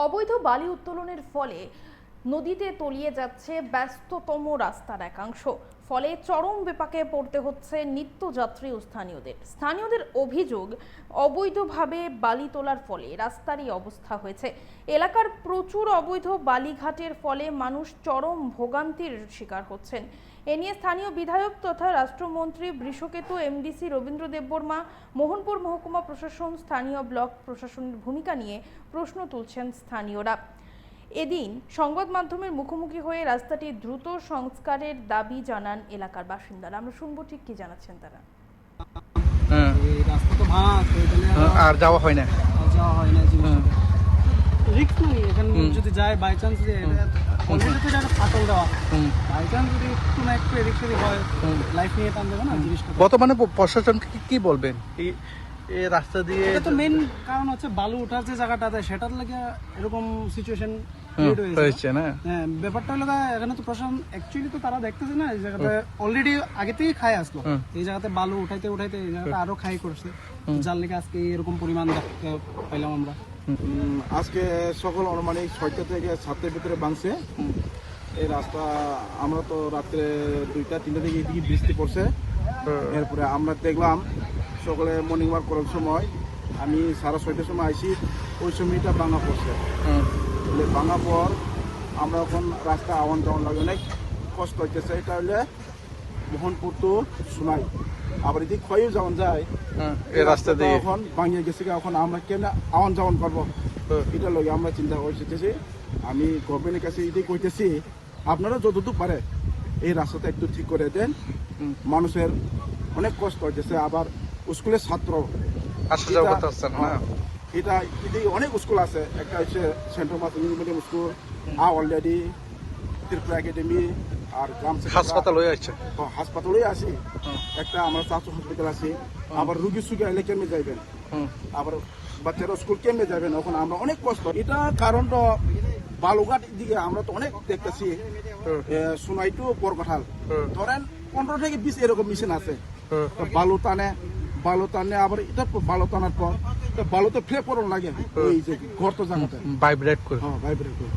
অবৈধ বালি উত্তোলনের ফলে নদীতে তলিয়ে যাচ্ছে ব্যস্ততম রাস্তার একাংশ। ফলে চরম বিপাকে পড়তে হচ্ছে নিত্যযাত্রী ও স্থানীয়দের অভিযোগ, অবৈধভাবে বালি তোলার ফলে রাস্তারই অবস্থা হয়েছে। এলাকার প্রচুর অবৈধ বালিঘাটের ফলে মানুষ চরম ভোগান্তির শিকার হচ্ছেন। এ নিয়ে স্থানীয় বিধায়ক তথা রাষ্ট্রমন্ত্রী বৃষকেতু এমডিসি রবীন্দ্র দেববর্মা, মোহনপুর মহকুমা প্রশাসন, স্থানীয় ব্লক প্রশাসনের ভূমিকা নিয়ে প্রশ্ন তুলছেন স্থানীয়রা। এদিন সংবাদ মাধ্যমের মুখোমুখি হয়ে রাস্তাটি দ্রুত সংস্কারের দাবি জানান এলাকার বাসিন্দারা। আমরা শুনবো ঠিক কি জানাচ্ছেন তারা। রাস্তা তো ভাঙা, আর যাওয়া হয় না, রিস্ক নেই এখানে। যদি যায় বাই চান্স ফাটল দেওয়া, বাই চান্স যদি একটু না একটু এদিক সেদিক হয়, লাইফ নিয়ে টান দেবে না জিনিসটা। বর্তমানে প্রশাসনকে কি বলবেন এই রাস্তা দিয়ে? এটা তো মেইন কারণ হচ্ছে বালু ওঠার যে জায়গাটা সেটার লাগে এরকম সিচুয়েশন হয়েছে না। হ্যাঁ, ব্যাপারটা হলো এখানে তো প্রশাসন অ্যাকচুয়ালি তো তারা দেখতেছে না, এই জায়গাটা অলরেডি আগে থেকেই খাই আসলো। এই জায়গাতে বালু উঠাইতে উঠাইতে এই জায়গাটা আরো খাই করছে, যার লেগে আজকে এরকম পরিমাণ দেখতে পাইলাম আমরা। আজকে সকাল অনুমানিক 6টা থেকে 7টার ভিতরে ভাঙছে এই রাস্তা। আমরা তো রাত্রে 2টা-3টা থেকে এদিকে বৃষ্টি পড়ছে। এরপরে আমরা দেখলাম সকালে মর্নিং ওয়াক করার সময় আমি 6:30টার সময় আইসি, ওই সময়টা ভাঙা পড়ছে। ভাঙা পর আমরা এখন রাস্তা আওয়ান যাওয়ান লাগে, অনেক কষ্ট হইতেছে। এটা হলে মোহনপুর তো শোনাই, আবার এদিকে ক্ষয়ও যাওয়ান যায়। এই রাস্তা দিয়ে এখন ভাঙিয়ে গেছে, এখন আমরা কেন আওয়ান যাওয়ান করবো, এটা লগে আমরা চিন্তা করতেছি। আমি গভর্নমেন্টের কাছে এটাই কইতেছি, আপনারা যতটুকু পারে এই রাস্তাটা একটু ঠিক করে দেন। মানুষের অনেক কষ্ট হইতেছে, আবার স্কুলের ছাত্র এটা এদিকে অনেক স্কুল আছে। একটা হচ্ছে সেন্ট্রাল মাস English medium school, already Tripura academy, আর গ্রাম হাসপাতাল হয়ে আছে। হাসপাতালে আছি, একটা আমরা স্বাস্থ্য হসপিটাল আছি। আবার রুগী সুগী আইলে কেমনে যাইবেন, আবার বাচ্চারা স্কুল কেমনে যাবেন, এখন আমরা অনেক কষ্ট। এটা কারণটা বালুঘাট দিকে আমরা তো অনেক দেখতেছি, সোনাই টু বরকঠাল ধরেন 15 থেকে 20 এরকম মেশিন আছে। বালু টানে আবার এটা বালু টানার পর বালুতে ফ্লে পড়ন লাগে, ওই যে গর্ত জায়গাতে ভাইব্রেট করে। ভাইব্রেট করে